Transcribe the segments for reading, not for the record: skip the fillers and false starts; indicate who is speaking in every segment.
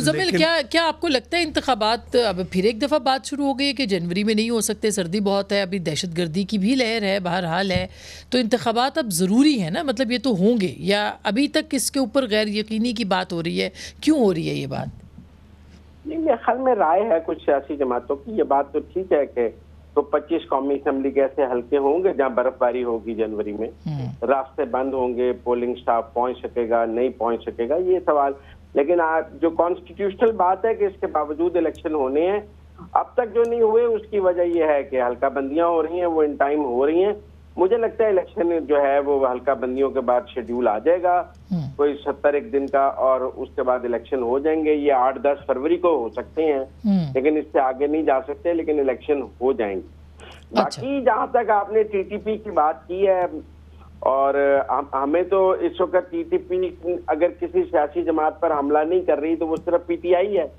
Speaker 1: मुजम्मिल, क्या आपको लगता है इंतखाबात अब फिर एक दफ़ा बात शुरू हो गई है कि जनवरी में नहीं हो सकते, सर्दी बहुत है, अभी दहशतगर्दी की भी लहर है, बहरहाल है, तो इंतखाबात अब ज़रूरी है ना, मतलब ये तो होंगे, या अभी तक इसके ऊपर गैर यकीनी की बात हो रही है? क्यों हो रही है ये बात?
Speaker 2: नहीं, मेरे ख्याल में राय है कुछ सियासी जमातों की, ये बात तो ठीक है कि तो 25 कौमी असम्बली के ऐसे हल्के होंगे जहां बर्फबारी होगी जनवरी में, रास्ते बंद होंगे, पोलिंग स्टाफ पहुंच सकेगा नहीं पहुंच सकेगा, ये सवाल। लेकिन आज जो कॉन्स्टिट्यूशनल बात है कि इसके बावजूद इलेक्शन होने हैं, अब तक जो नहीं हुए उसकी वजह यह है कि हल्का बंदियां हो रही हैं, वो इन टाइम हो रही हैं। मुझे लगता है इलेक्शन जो है वो हल्का बंदियों के बाद शेड्यूल आ जाएगा कोई 70 दिन का, और उसके बाद इलेक्शन हो जाएंगे। ये 8-10 फरवरी को हो सकते हैं, लेकिन इससे आगे नहीं जा सकते, लेकिन इलेक्शन हो जाएंगे। बाकी जहां तक आपने टीटीपी की बात की है, और हमें तो इस वक्त टीटीपी अगर किसी सियासी जमात पर हमला नहीं कर रही तो वो सिर्फ पीटीआई है,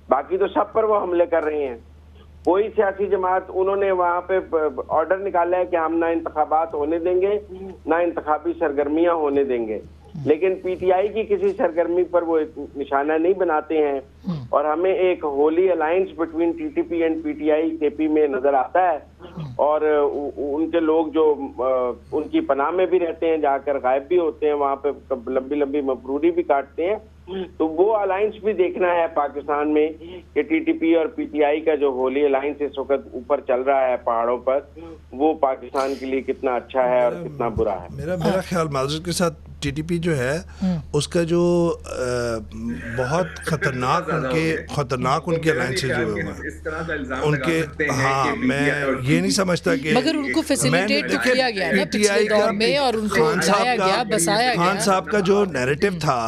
Speaker 2: बाकी तो सब पर वो हमले कर रही हैं। कोई सियासी जमात, उन्होंने वहां पे ऑर्डर निकाला है कि हम ना इंतखाबात होने देंगे ना इंतखाबी सरगर्मियां होने देंगे, लेकिन पीटीआई की किसी सरगर्मी पर वो निशाना नहीं बनाते हैं। और हमें एक Holi alliance between TTP and PTI KP में नजर आता है, और उनके लोग जो उनकी पनाह में भी रहते हैं, जाकर गायब भी होते हैं, वहां पे लंबी लंबी मफरूरी भी काटते हैं। तो वो अलायंस भी देखना है पाकिस्तान में कि टीटीपी और पीटीआई का जो होली अलायंस इस वक्त ऊपर चल रहा है पहाड़ों पर, वो पाकिस्तान के लिए कितना अच्छा है और कितना बुरा है।
Speaker 3: मेरा ख्याल माजरत के साथ टीटीपी जो है उसका जो बहुत खतरनाक उनके अलायंसेज जो है उनके, हाँ, मैं ये नहीं समझता कि
Speaker 1: मगर उनको फैसिलिटेट तो किया गया ना पिछले दौर में, और उनको लाया गया, बसाया गया।
Speaker 3: खान साहब का जो नैरेटिव था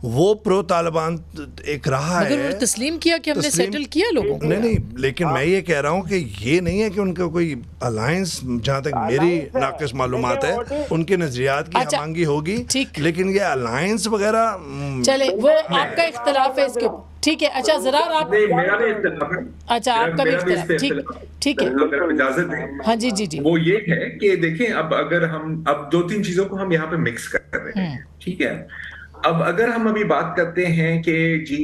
Speaker 3: वो प्रो तालिबान एक रहा है,
Speaker 1: मगर तस्लीम किया कि हमने सेटल किया लोगों को।
Speaker 3: नहीं, लेकिन मैं ये कह रहा हूँ कि ये नहीं है कि उनका कोई अलायंस, जहाँ तक मेरी नाक़िस मालूमात है, उनके नजरियात की हमांगी होगी, लेकिन ये अलायंस वगैरह
Speaker 1: चले वो आपका इख्तलाफ है इसके ऊपर, ठीक है। अच्छा जरा आप,
Speaker 4: मेरा भी इख्तलाफ है,
Speaker 1: अच्छा आपका भी इख्तलाफ, ठीक है,
Speaker 4: अगर इजाजत दें।
Speaker 1: हाँ जी,
Speaker 4: वो ये है कि देखें, अब अगर हम अब 2-3 चीजों को हम यहाँ पे मिक्स कर रहे हैं, ठीक है। अब अगर हम अभी बात करते हैं कि जी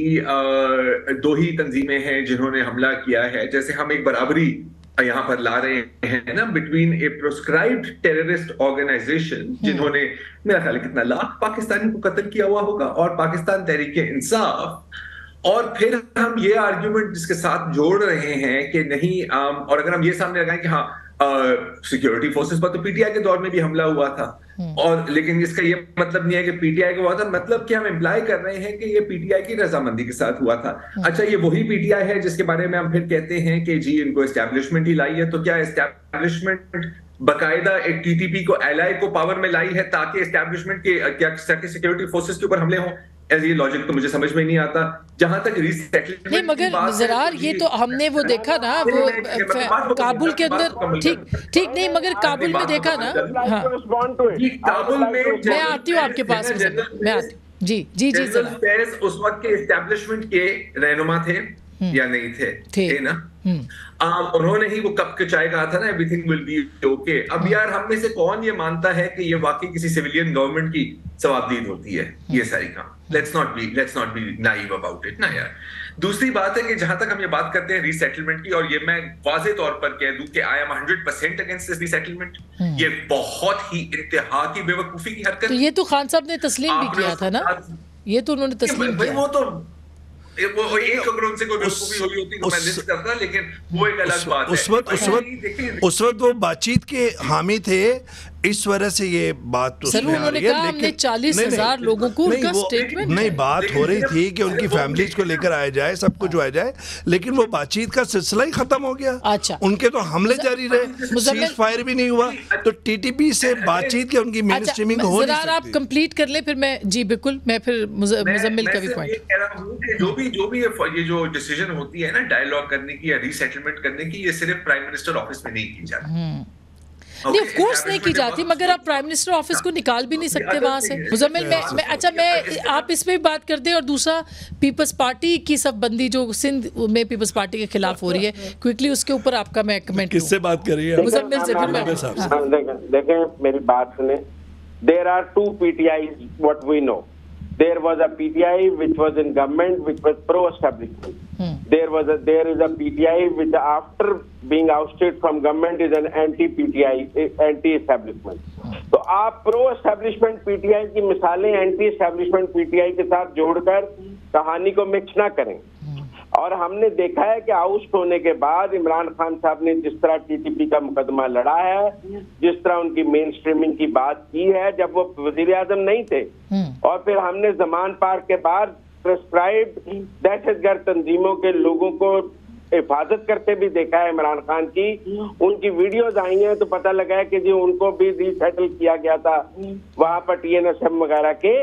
Speaker 4: 2 ही तंजीमें हैं जिन्होंने हमला किया है, जैसे हम एक बराबरी यहाँ पर ला रहे हैं ना बिटवीन ए प्रोस्क्राइब्ड टेररिस्ट ऑर्गेनाइजेशन जिन्होंने मेरा ख्याल कितना लाख पाकिस्तानी को कत्ल किया हुआ होगा, और पाकिस्तान तहरीक इंसाफ, और फिर हम ये आर्ग्यूमेंट जिसके साथ जोड़ रहे हैं कि नहीं, और अगर हम ये सामने लगाएं कि हाँ सिक्योरिटी फोर्सेस पर तो पीटीआई के दौर में भी हमला हुआ था, और लेकिन इसका ये मतलब नहीं है कि पीटीआई का हुआ था, मतलब कि हम इम्प्लाई कर रहे हैं कि ये पीटीआई की रजामंदी के साथ हुआ था। अच्छा, ये वही पीटीआई है जिसके बारे में हम फिर कहते हैं कि जी इनको एस्टैब्लिशमेंट ही लाई है, तो क्या एस्टैब्लिशमेंट बाकायदा एक टीटीपी को एलआई को पावर में लाई है ताकि एस्टैब्लिशमेंट के क्या सिक्योरिटी फोर्सेस के ऊपर हमले हों? ये लॉजिक तो मुझे समझ में नहीं आता। जहां तक रीसेटलमेंट
Speaker 1: नहीं, मगर जरार ये तो हमने वो देखा ना, वो काबुल के अंदर, ठीक नहीं, मगर काबुल में देखा ना, हाँ,
Speaker 4: काबुल में
Speaker 1: मैं आती हूँ आपके पास, मैं आती हूँ, जी
Speaker 4: उस वक्त के एस्टैब्लिशमेंट के रहनुमा थे या नहीं थे ना? उन्होंने ही वो कप के चाय कहा था ना, एवरीथिंग विल बी ओके। अब यार हम में से कौन ये मानता है कि ये वाकई किसी सिविलियन गवर्नमेंट की सवाबदीद होती है ये सारी काम? Let's not be naive about it ना यार। दूसरी बात है कि जहां तक हम ये बात करते हैं रीसेटलमेंट की, और ये मैं वाज़ेह तौर पर कह दूं कि I am 100% against this resettlement. ये बहुत ही इंतहा की बेवकूफी की हरकत।
Speaker 1: तो ये तो खान साहब ने तस्लीम भी किया था ना, ये तो उन्होंने तस्लीम किया।
Speaker 4: वो तो वो एक अगर उनसे कोई बेवकूफी हुई होती तो मैं लिस्ट करता, लेकिन वो एक अलग बात है।
Speaker 3: उस वक्त वो बातचीत के हामी थे, इस वजह से ये बात तो
Speaker 1: उन्होंने कहा हमने 40,000 लोगों को उनका स्टेटमेंट,
Speaker 3: नहीं बात हो रही थी कि उनकी फैमिलीज को लेकर आया जाए, सब कुछ आ जाए, लेकिन वो बातचीत का सिलसिला ही खत्म हो गया।
Speaker 1: अच्छा,
Speaker 3: उनके तो हमले जारी रहे, सीज फायर भी नहीं हुआ, तो टीटीपी से बातचीत की उनकी मेन स्ट्रीमिंग हो नहीं सकती।
Speaker 1: आप कंप्लीट कर ले, फिर मैं, जी बिल्कुल, मैं फिर मुजम्मिल का भी पॉइंट
Speaker 4: कह रहा हूं कि जो भी ये जो डिसीजन होती है ना डायलॉग करने की या रीसेटलमेंट करने की, ये सिर्फ प्राइम मिनिस्टर ऑफिस में नहीं की जाती।
Speaker 1: नहीं, ऑफ कोर्स नहीं की जाती, मगर आप प्राइम मिनिस्टर ऑफिस को निकाल भी नहीं सकते वहां से। मुजम्मिल मैं आप इस पे भी बात कर दें, और दूसरा पीपल्स पार्टी की सबबंदी जो सिंध में पीपल्स पार्टी के खिलाफ हो रही है, क्विकली उसके ऊपर आपका मैं कमेंट।
Speaker 3: किससे बात कर रही है?
Speaker 1: मुजम्मिल से।
Speaker 2: देखें मेरी बात सुने, there are 2 PTIs what we know, there was a PTI which was in government which was pro-establishment. There is a PTI which after being ousted from government is an anti-PTI, anti-establishment. तो आप pro-establishment PTI की मिसालें anti-establishment PTI के साथ जोड़कर कहानी को mix ना करें। और हमने देखा है कि आउस्ट होने के बाद इमरान खान साहब ने जिस तरह टीटीपी का मुकदमा लड़ा है, जिस तरह उनकी मेन स्ट्रीमिंग की बात की है जब वो वजीर आजम नहीं थे, और फिर हमने जमान पार के बाद प्रेस्क्राइब्ड दहशतगर्द तंजीमों के लोगों को हिफाजत करते भी देखा है इमरान खान की। उनकी वीडियोज आई हैं तो पता लगा है कि जी उनको भी रीसेटल किया गया था वहां पर TNSM वगैरह के।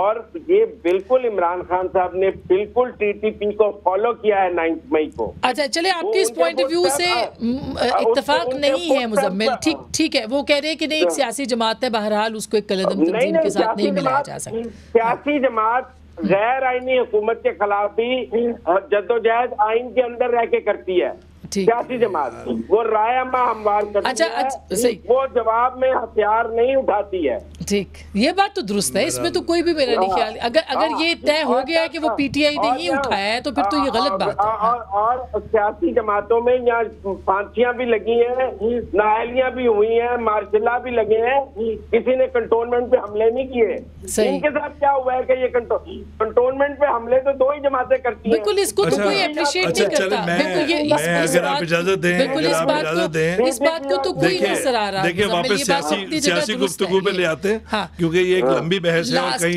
Speaker 2: और ये बिल्कुल इमरान खान साहब ने बिल्कुल टीटीपी को फॉलो किया है 9 मई को।
Speaker 1: अच्छा चले, आपके इस पॉइंट ऑफ व्यू से इत्तेफाक नहीं है मुजम्मिल, ठीक है, वो कह रहे हैं कि नहीं एक सियासी जमात है, बहरहाल उसको एक कलदम तंजीम के साथ नहीं मिलाया जा सकता।
Speaker 2: सियासी जमात गैर आईनी हुकूमत के खिलाफ भी जद्दोजहद आइन के अंदर रह के करती है। सियासी जमात वो राय अम्मा हमवार करती है, वो जवाब में हथियार नहीं उठाती है।
Speaker 1: ठीक, ये बात तो दुरुस्त है, इसमें तो कोई भी मेरा नहीं ख्याल। अगर ये तय हो गया है कि वो PTI नहीं उठाया है तो फिर तो ये गलत बात है।
Speaker 2: और सियासी जमातों में यहाँ फांसियां भी लगी हैं, नाहलियां भी हुई हैं, मार्शला भी लगे हैं, किसी ने कंटोनमेंट पे हमले नहीं किए। इनके साथ क्या हुआ है कि ये कंटोनमेंट पे हमले तो 2 ही जमातें करती हैं।
Speaker 1: बिल्कुल, इसको तो कोई अप्रिशिएट नहीं करता।
Speaker 3: अगर आप इजाजत दें,
Speaker 1: इस बात को तो कोई नहीं सराहा।
Speaker 3: देखिए वापस सियासी गुफ्तगू पे ले आते हैं, क्योंकि ये एक लंबी बहस है और कहीं